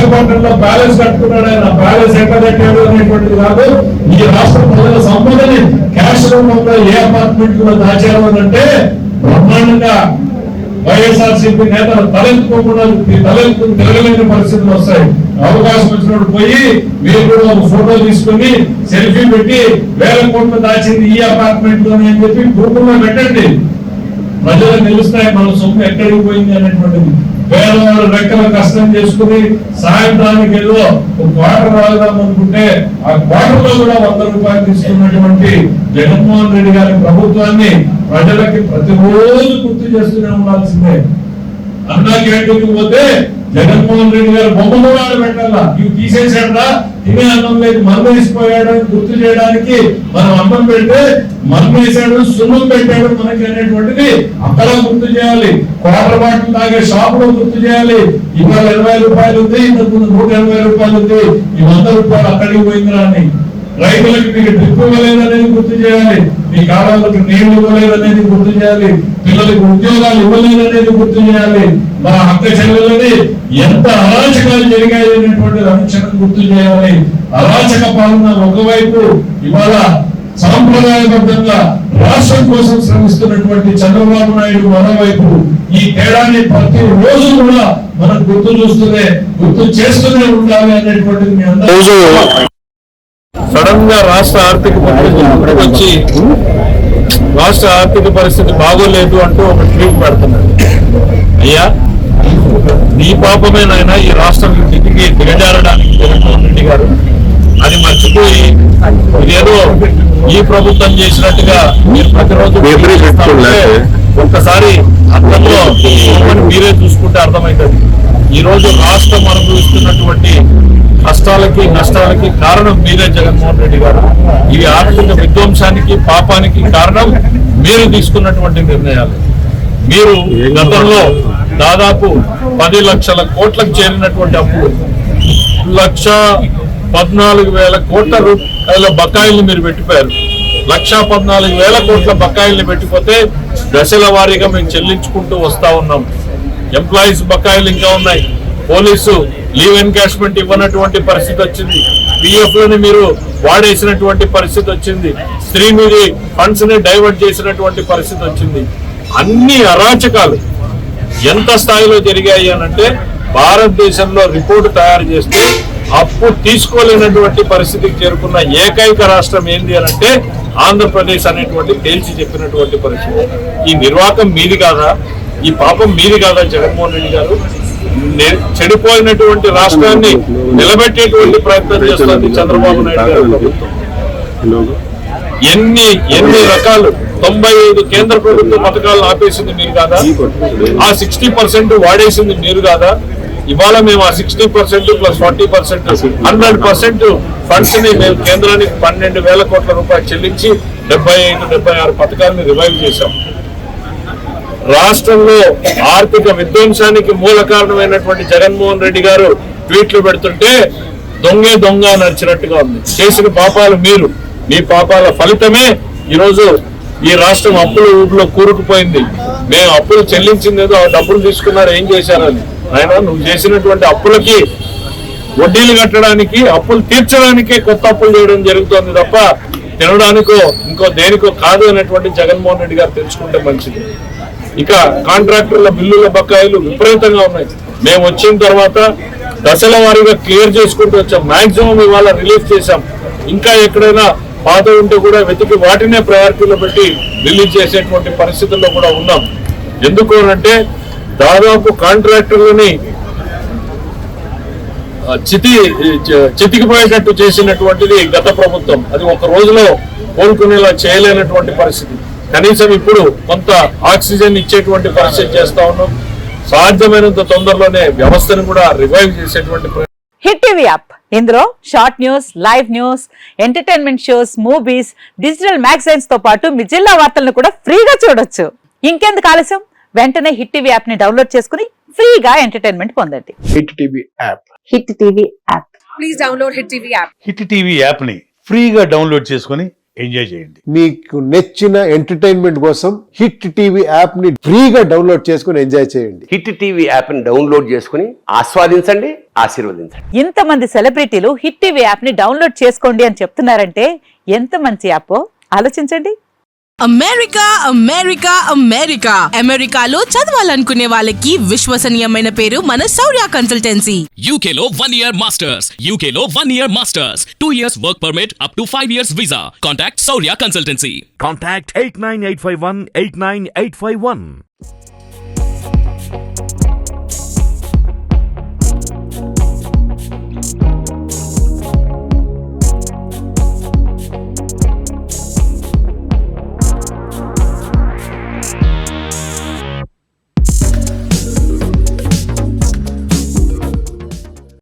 విశాఖపట్నంలో ప్యాలెస్ కట్టుకున్నాడు, ఆయన ప్యాలెస్ ఎక్కడ కట్టాడు అనేటువంటిది కాదు. ఈ రాష్ట్ర ప్రజల సంపదని క్యాష్ రూపంలో ఏ అపార్ట్మెంట్ లో దాచారు అని అంటే బ్రహ్మాండంగా వైఎస్ఆర్సీపీ నేతలు తలెత్తుకోకుండా తలెత్తుకుని తిరగలేని పరిస్థితులు వస్తాయి. అవకాశం వచ్చినప్పుడు పోయి మీరు కూడా ఒక ఫోటో తీసుకుని సెల్ఫీ పెట్టి 1000 కోట్లు దాచింది ఈ అపార్ట్మెంట్ లోనే అని చెప్పి గ్రూపుల్లో పెట్టండి. ప్రజలకు తెలుస్తాయి మన సొమ్ము ఎక్కడికి పోయింది అనేటువంటిది. పేదవాళ్ళు రెక్కల కష్టం చేసుకుని సాయంత్రానికి ఏదో ఒక క్వార్టర్ రాగదాం అనుకుంటే ఆ క్వార్టర్ లో కూడా 100 రూపాయలు తీసుకున్నటువంటి జగన్మోహన్ రెడ్డి గారి ప్రభుత్వాన్ని ప్రజలకి ప్రతిరోజు గుర్తు చేస్తూనే ఉండాల్సిందే. అన్నా క్యాంటీన్కి పోతే జగన్మోహన్ రెడ్డి గారు బొమ్మలు కూడా పెట్టాలా, ఇవి తీసేసాడా, తినే అన్నం లేదు మన్ను వేసిపోయాడని గుర్తు చేయడానికి మనం అన్నం పెడితే మన్ను వేసాడు, సున్నం పెట్టాడు మనకి అనేటువంటిది అక్కడ గుర్తు చేయాలి. క్వార్టర్ బాటిల్ తాగే షాప్ లో గుర్తు చేయాలి. ఇవాళ 20 రూపాయలు ఉంది, ఇంతకుముందు 180 రూపాయలు ఉంది, ఈ 100 రూపాయలు అక్కడికి పోయిందిరా అని. రైతులకు మీకు డ్రిప్ ఇవ్వలేదనేది గుర్తు చేయాలి, మీ కాలాలకు నీళ్లు ఇవ్వలేదనేది గుర్తు చేయాలి, పిల్లలకు ఉద్యోగాలు ఇవ్వలేదనేది గుర్తు చేయాలి, మా అక్క చెల్లెలని ఎంత అరాచకాలు జరిగాయి అనేటువంటిది అనుక్షణం గుర్తు చేయాలి. అరాచక పాలన ఒకవైపు, ఇవాళ సాంప్రదాయబద్ధంగా రాష్ట్రం కోసం శ్రమిస్తున్నటువంటి చంద్రబాబు నాయుడు మరోవైపు. ఈ తేడాన్ని ప్రతి రోజు కూడా మనం గుర్తు చేస్తూనే ఉండాలి అనేటువంటిది మీ అందరూ. సడన్ గా రాష్ట్ర ఆర్థిక పరిస్థితి వచ్చి రాష్ట్ర ఆర్థిక పరిస్థితి బాగోలేదు అంటూ ఒక ట్వీట్ పెడుతున్నాడు. అయ్యా, నీ పాపమేనైనా ఈ రాష్ట్రం స్థితికి దిగజారడానికి జగన్మోహన్ రెడ్డి గారు అది మర్చిపోయి ఇదేదో ఈ ప్రభుత్వం చేసినట్టుగా మీరు ప్రతిరోజు ఒక్కసారి అర్థంలో మీరే చూసుకుంటే అర్థమవుతుంది. ఈ రోజు రాష్ట్రం అనుభవిస్తున్నటువంటి కష్టాలకి నష్టాలకి కారణం మీరే జగన్మోహన్ రెడ్డి గారు. ఇవి ఆర్థిక విధ్వంసానికి పాపానికి కారణం మీరు తీసుకున్నటువంటి నిర్ణయాలు. మీరు గతంలో దాదాపు 10 లక్షల కోట్లకు చేరినటువంటి అప్పుడు 1,14,000 కోట్ల రూపాయల బకాయిల్ని మీరు పెట్టిపోయారు. 1,14,000 కోట్ల బకాయిల్ని పెట్టిపోతే దశల వారీగా మేము చెల్లించుకుంటూ వస్తా ఉన్నాం. ఎంప్లాయీస్ బకాయిలు ఇంకా ఉన్నాయి. పోలీసు లీవ్ ఎన్కాష్మెంట్ ఇవ్వనటువంటి పరిస్థితి వచ్చింది. పిఎఫ్ లని మీరు వాడేసినటువంటి పరిస్థితి వచ్చింది. శ్రీనిధి ఫండ్స్ ని డైవర్ట్ చేసినటువంటి పరిస్థితి వచ్చింది. అన్ని అరాచకాలు ఎంత స్థాయిలో జరిగాయి అనంటే భారతదేశంలో రిపోర్టు తయారు చేస్తే అప్పు తీసుకోలేనటువంటి పరిస్థితికి చేరుకున్న ఏకైక రాష్ట్రం ఏంటి అనంటే ఆంధ్రప్రదేశ్ అనేటువంటి తేల్చి చెప్పినటువంటి పరిస్థితి. ఈ నిర్వాకం మీది కాదా? ఈ పాపం మీది కాదా జగన్మోహన్ రెడ్డి గారు? చెడిపోయినటువంటి రాష్ట్రాన్ని నిలబెట్టేటువంటి ప్రయత్నం చేస్తుంది చంద్రబాబు నాయుడు గారు ప్రభుత్వం. ఎన్ని రకాలు 95 కేంద్ర ప్రభుత్వ పథకాలను ఆపేసింది మీరు కాదా? ఆ 60% వాడేసింది మీరు కాదా? ఇవాళ మేము ఆ 60% ప్లస్ 40% 100% ఫండ్స్ ని మేము కేంద్రానికి 12,000 కోట్ల రూపాయలు చెల్లించి 75-76 పథకాలను రివైవ్ చేశాం. రాష్ట్రంలో ఆర్థిక విధ్వంసానికి మూల కారణమైనటువంటి జగన్మోహన్ రెడ్డి గారు ట్వీట్లు పెడుతుంటే దొంగ నడిచినట్టుగా ఉంది. చేసిన పాపాలు మీరు, మీ పాపాల ఫలితమే ఈరోజు ఈ రాష్ట్రం అప్పుల ఊపిలో కూరుకుపోయింది. మేము అప్పులు చెల్లించిందేదో డబ్బులు తీసుకున్నారు, ఏం చేశారని. ఆయన నువ్వు చేసినటువంటి అప్పులకి వడ్డీలు కట్టడానికి, అప్పులు తీర్చడానికే కొత్త అప్పులు చేయడం జరుగుతోంది తప్ప తినడానికో ఇంకో దేనికో కాదు అనేటువంటి జగన్మోహన్ రెడ్డి గారు తెలుసుకుంటే మంచిది. ఇక కాంట్రాక్టర్ల బిల్లుల బకాయిలు విపరీతంగా ఉన్నాయి. మేము వచ్చిన తర్వాత దశల వారీగా క్లియర్ చేసుకుంటూ వచ్చాం. మాక్సిమం ఇవాళ రిలీజ్ చేశాం. ఇంకా ఎక్కడైనా పాత ఉంటే కూడా వెతికి వాటినే ప్రయారిటీలో పెట్టి రిలీజ్ చేసేటువంటి పరిస్థితుల్లో కూడా ఉన్నాం. ఎందుకు అంటే దాదాపు కాంట్రాక్టర్లని చితికిపోయేటట్టు చేసినటువంటిది గత ప్రభుత్వం. అది ఒక రోజులో కోలుకునేలా చేయలేనటువంటి పరిస్థితి. కనీసం ఇప్పుడు కొంత ఆక్సిజన్ ఇచ్చేటువంటి పరిస్థితి చేస్తా ఉన్నాం. సాధ్యమైనంత తొందరలోనే వ్యవస్థను కూడా రివైవ్ చేసేటువంటి హిట్ టీవీ యాప్, ఇందులో short news, live news, entertainment shows, movies, digital magazines తో పాటు మీ జిల్లా వార్తలను కూడా ఫ్రీగా చూడొచ్చు. ఇంకెందుకు ఆలస్యం, వెంటనే హిట్ టీవీ యాప్ ని డౌన్లోడ్ చేసుకుని ఫ్రీగా ఎంటర్టైన్మెంట్ పొందండి. Hit TV app, hit TV app, please download hit TV app. Hit TV app ని ఫ్రీగా డౌన్లోడ్ చేసుకుని ఎంజాయ్ చేయండి. మీకు నచ్చిన ఎంటర్టైన్మెంట్ కోసం హిట్ టీవీ యాప్ ని ఫ్రీగా డౌన్లోడ్ చేసుకుని ఎంజాయ్ చేయండి. హిట్ టీవీ యాప్ని డౌన్లోడ్ చేసుకుని ఆస్వాదించండి, ఆశీర్వదించండి. ఇంతమంది సెలబ్రిటీలు హిట్ టీవీ యాప్ ని డౌన్లోడ్ చేసుకోండి అని చెప్తున్నారంటే ఎంత మంచి యాప్ ఆలోచించండి. అమెరికా అమెరికా అమెరికా అమెరికాలో చదవాలనుకునే వాళ్ళకి విశ్వసనీయమైన పేరు మన శౌర్య కన్సల్టెన్సీ. UK లో 1 year masters. UK లో 1 year masters. 2 years work permit up to 5 years visa. Contact Saurya Consultancy. Contact 89851 89851.